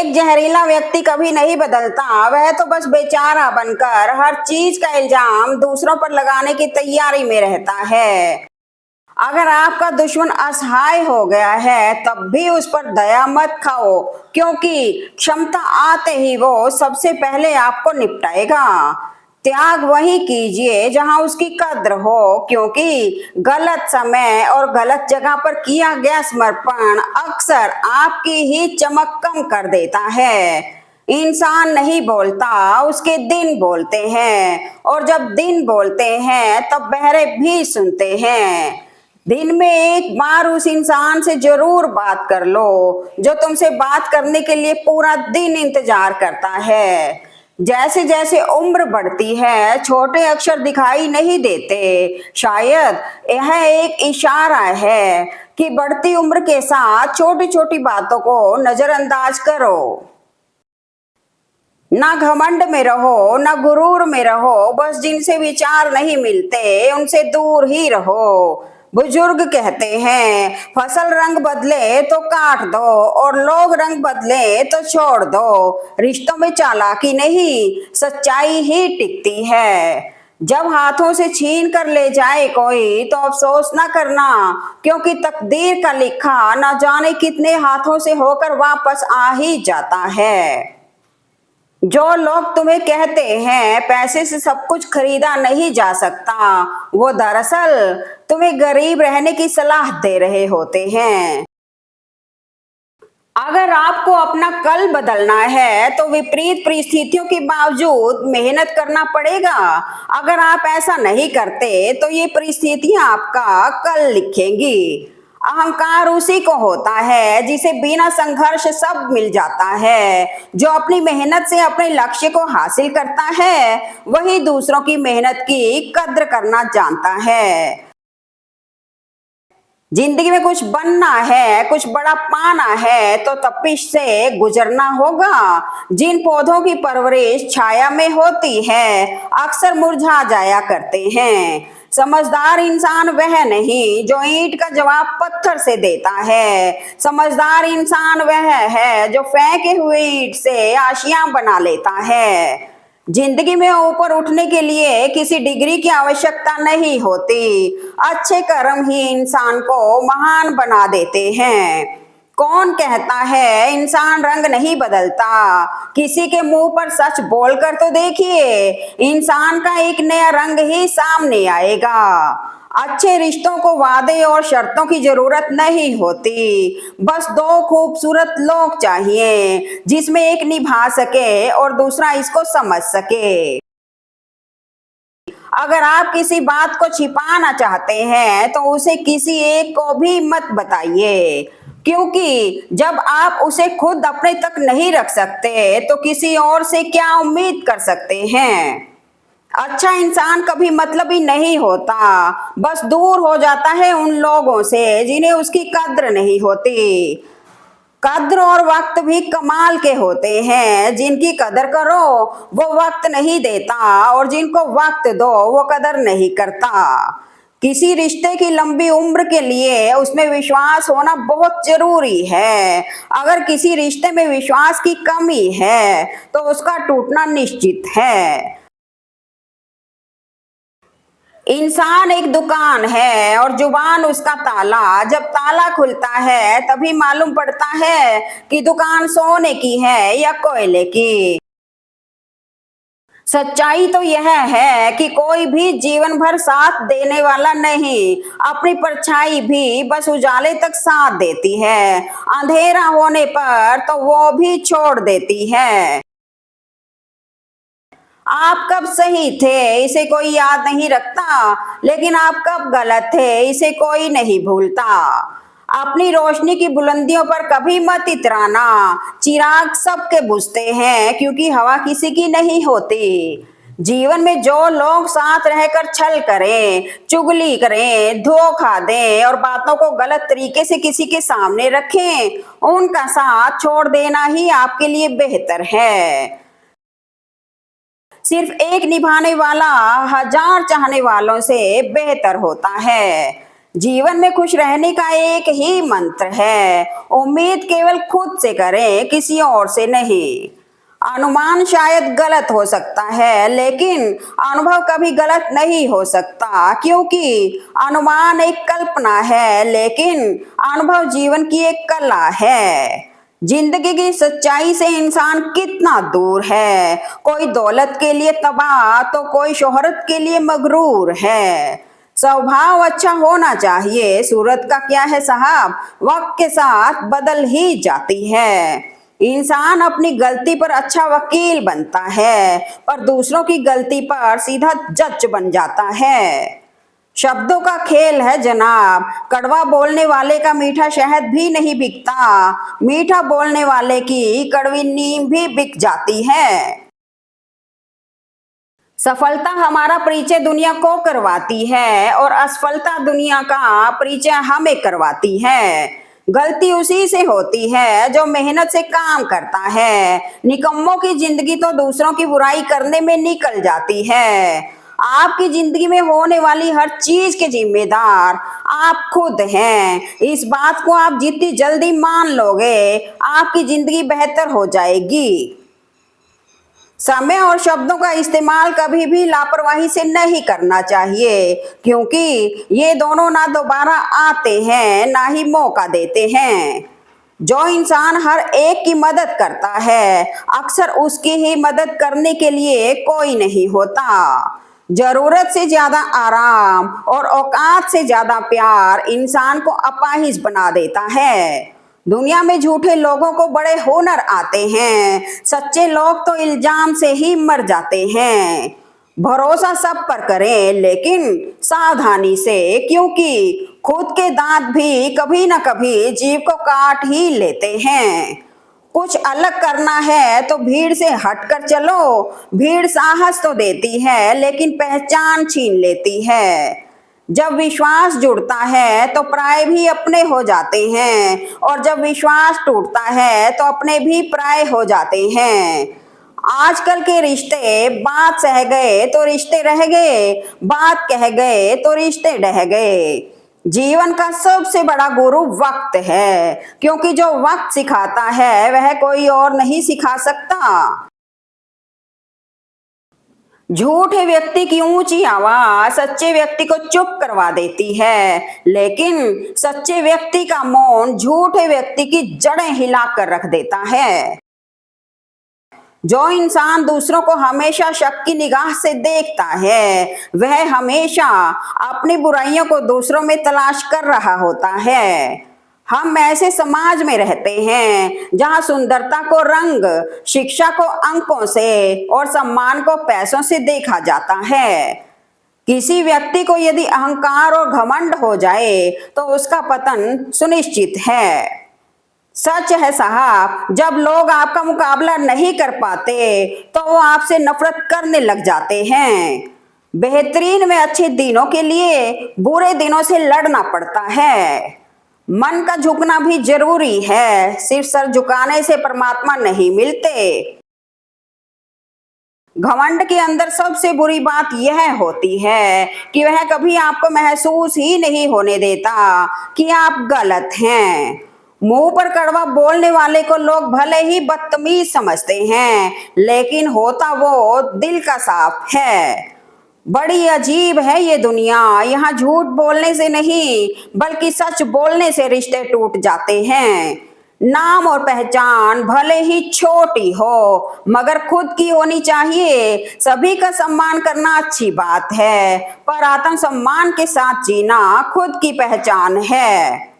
एक जहरीला व्यक्ति कभी नहीं बदलता, वह तो बस बेचारा बनकर हर चीज का इल्जाम दूसरों पर लगाने की तैयारी में रहता है। अगर आपका दुश्मन असहाय हो गया है तब भी उस पर दया मत खाओ, क्योंकि क्षमता आते ही वो सबसे पहले आपको निपटाएगा। त्याग वही कीजिए जहां उसकी कद्र हो, क्योंकि गलत समय और गलत जगह पर किया गया समर्पण अक्सर आपकी ही चमक कम कर देता है। इंसान नहीं बोलता, उसके दिन बोलते हैं, और जब दिन बोलते हैं तब बहरे भी सुनते हैं। दिन में एक बार उस इंसान से जरूर बात कर लो जो तुमसे बात करने के लिए पूरा दिन इंतजार करता है। जैसे जैसे उम्र बढ़ती है छोटे अक्षर दिखाई नहीं देते। शायद यह एक इशारा है कि बढ़ती उम्र के साथ छोटी छोटी बातों को नजरअंदाज करो। ना घमंड में रहो, ना गुरूर में रहो, बस जिनसे विचार नहीं मिलते उनसे दूर ही रहो। बुजुर्ग कहते हैं, फसल रंग बदले तो काट दो और लोग रंग बदले तो छोड़ दो। रिश्तों में चालाकी नहीं, सच्चाई ही टिकती है। जब हाथों से छीन कर ले जाए कोई तो अफसोस ना करना, क्योंकि तकदीर का लिखा ना जाने कितने हाथों से होकर वापस आ ही जाता है। जो लोग तुम्हें कहते हैं पैसे से सब कुछ खरीदा नहीं जा सकता, वो दरअसल तुम्हें गरीब रहने की सलाह दे रहे होते हैं। अगर आपको अपना कल बदलना है तो विपरीत परिस्थितियों के बावजूद मेहनत करना पड़ेगा। अगर आप ऐसा नहीं करते तो ये परिस्थितियां आपका कल लिखेंगी। अहंकार उसी को होता है जिसे बिना संघर्ष सब मिल जाता है। जो अपनी मेहनत से अपने लक्ष्य को हासिल करता है वही दूसरों की मेहनत की कद्र करना जानता है। जिंदगी में कुछ बनना है, कुछ बड़ा पाना है तो तपिश से गुजरना होगा। जिन पौधों की परवरिश छाया में होती है अक्सर मुरझा जाया करते हैं। समझदार इंसान वह नहीं जो ईंट का जवाब पत्थर से देता है। समझदार इंसान वह है जो फेंके हुए ईंट से आशियां बना लेता है। जिंदगी में ऊपर उठने के लिए किसी डिग्री की आवश्यकता नहीं होती। अच्छे कर्म ही इंसान को महान बना देते हैं। कौन कहता है इंसान रंग नहीं बदलता? किसी के मुंह पर सच बोलकर तो देखिए, इंसान का एक नया रंग ही सामने आएगा। अच्छे रिश्तों को वादे और शर्तों की जरूरत नहीं होती, बस दो खूबसूरत लोग चाहिए जिसमें एक निभा सके और दूसरा इसको समझ सके। अगर आप किसी बात को छिपाना चाहते हैं तो उसे किसी एक को भी मत बताइए, क्योंकि जब आप उसे खुद अपने तक नहीं रख सकते तो किसी और से क्या उम्मीद कर सकते हैं। अच्छा इंसान कभी मतलबी नहीं होता, बस दूर हो जाता है उन लोगों से जिन्हें उसकी कद्र नहीं होती। कद्र और वक्त भी कमाल के होते हैं। जिनकी कदर करो वो वक्त नहीं देता, और जिनको वक्त दो वो कदर नहीं करता। किसी रिश्ते की लंबी उम्र के लिए उसमें विश्वास होना बहुत जरूरी है। अगर किसी रिश्ते में विश्वास की कमी है तो उसका टूटना निश्चित है। इंसान एक दुकान है और जुबान उसका ताला। जब ताला खुलता है तभी मालूम पड़ता है कि दुकान सोने की है या कोयले की। सच्चाई तो यह है कि कोई भी जीवन भर साथ देने वाला नहीं। अपनी परछाई भी बस उजाले तक साथ देती है, अंधेरा होने पर तो वो भी छोड़ देती है। आप कब सही थे इसे कोई याद नहीं रखता, लेकिन आप कब गलत थे इसे कोई नहीं भूलता। अपनी रोशनी की बुलंदियों पर कभी मत इतराना। चिराग सबके बुझते हैं क्योंकि हवा किसी की नहीं होती। जीवन में जो लोग साथ रहकर छल करें, चुगली करें, धोखा दें और बातों को गलत तरीके से किसी के सामने रखें, उनका साथ छोड़ देना ही आपके लिए बेहतर है। सिर्फ एक निभाने वाला हजार चाहने वालों से बेहतर होता है। जीवन में खुश रहने का एक ही मंत्र है, उम्मीद केवल खुद से करें, किसी और से नहीं। अनुमान शायद गलत हो सकता है, लेकिन अनुभव कभी गलत नहीं हो सकता, क्योंकि अनुमान एक कल्पना है, लेकिन अनुभव जीवन की एक कला है। जिंदगी की सच्चाई से इंसान कितना दूर है, कोई दौलत के लिए तबाह तो कोई शोहरत के लिए मगरूर है। स्वभाव अच्छा होना चाहिए, सूरत का क्या है साहब, वक्त के साथ बदल ही जाती है। इंसान अपनी गलती पर अच्छा वकील बनता है, पर दूसरों की गलती पर सीधा जज बन जाता है। शब्दों का खेल है जनाब, कड़वा बोलने वाले का मीठा शहद भी नहीं बिकता, मीठा बोलने वाले की कड़वी नीम भी बिक जाती है। सफलता हमारा परिचय दुनिया को करवाती है और असफलता दुनिया का परिचय हमें करवाती है। गलती उसी से होती है जो मेहनत से काम करता है। निकम्मों की जिंदगी तो दूसरों की बुराई करने में निकल जाती है। आपकी जिंदगी में होने वाली हर चीज के जिम्मेदार आप खुद हैं। इस बात को आप जितनी जल्दी मान लोगे, आपकी जिंदगी बेहतर हो जाएगी। समय और शब्दों का इस्तेमाल कभी भी लापरवाही से नहीं करना चाहिए, क्योंकि ये दोनों ना दोबारा आते हैं ना ही मौका देते हैं। जो इंसान हर एक की मदद करता है, अक्सर उसकी ही मदद करने के लिए कोई नहीं होता। जरूरत से ज्यादा आराम और औकात से ज्यादा प्यार इंसान को अपाहिज बना देता है। दुनिया में झूठे लोगों को बड़े हुनर आते हैं, सच्चे लोग तो इल्जाम से ही मर जाते हैं। भरोसा सब पर करें, लेकिन सावधानी से, क्योंकि खुद के दांत भी कभी ना कभी जीभ को काट ही लेते हैं। कुछ अलग करना है तो भीड़ से हटकर चलो। भीड़ साहस तो देती है, लेकिन पहचान छीन लेती है। जब विश्वास जुड़ता है तो पराये भी अपने हो जाते हैं, और जब विश्वास टूटता है तो अपने भी पराये हो जाते हैं। आजकल के रिश्ते बात सह गए तो रिश्ते रह गए, बात कह गए तो रिश्ते ढह गए। जीवन का सबसे बड़ा गुरु वक्त है, क्योंकि जो वक्त सिखाता है वह कोई और नहीं सिखा सकता। झूठे व्यक्ति की ऊंची आवाज सच्चे व्यक्ति को चुप करवा देती है, लेकिन सच्चे व्यक्ति का मौन झूठे व्यक्ति की जड़ें हिला कर रख देता है। जो इंसान दूसरों को हमेशा शक की निगाह से देखता है, वह हमेशा अपनी बुराइयों को दूसरों में तलाश कर रहा होता है। हम ऐसे समाज में रहते हैं जहां सुंदरता को रंग, शिक्षा को अंकों से और सम्मान को पैसों से देखा जाता है। किसी व्यक्ति को यदि अहंकार और घमंड हो जाए तो उसका पतन सुनिश्चित है। सच है साहब, जब लोग आपका मुकाबला नहीं कर पाते तो वो आपसे नफरत करने लग जाते हैं। बेहतरीन में अच्छे दिनों के लिए बुरे दिनों से लड़ना पड़ता है। मन का झुकना भी जरूरी है, सिर्फ सर झुकाने से परमात्मा नहीं मिलते। घमंड के अंदर सबसे बुरी बात यह होती है कि वह कभी आपको महसूस ही नहीं होने देता कि आप गलत हैं। मुंह पर कड़वा बोलने वाले को लोग भले ही बदतमीज समझते हैं, लेकिन होता वो दिल का साफ है। बड़ी अजीब है ये दुनिया, यहाँ झूठ बोलने से नहीं बल्कि सच बोलने से रिश्ते टूट जाते हैं। नाम और पहचान भले ही छोटी हो, मगर खुद की होनी चाहिए। सभी का सम्मान करना अच्छी बात है, पर आत्मसम्मान के साथ जीना खुद की पहचान है।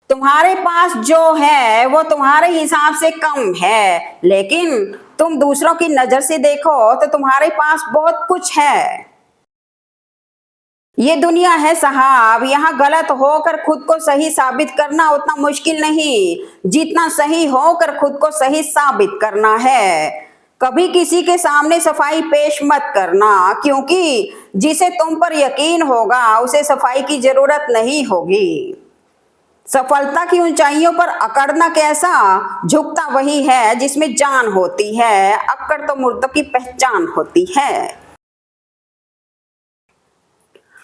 तुम्हारे पास जो है वो तुम्हारे हिसाब से कम है, लेकिन तुम दूसरों की नजर से देखो तो तुम्हारे पास बहुत कुछ है। ये दुनिया है साहब, यहाँ गलत होकर खुद को सही साबित करना उतना मुश्किल नहीं जितना सही होकर खुद को सही साबित करना है। कभी किसी के सामने सफाई पेश मत करना, क्योंकि जिसे तुम पर यकीन होगा उसे सफाई की जरूरत नहीं होगी। सफलता की ऊंचाइयों पर अकड़ना कैसा, झुकता वही है जिसमें जान होती है, अकड़ तो मुर्दों की पहचान होती है।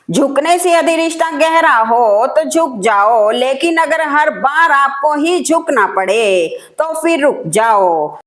झुकने से यदि रिश्ता गहरा हो तो झुक जाओ, लेकिन अगर हर बार आपको ही झुकना पड़े तो फिर रुक जाओ।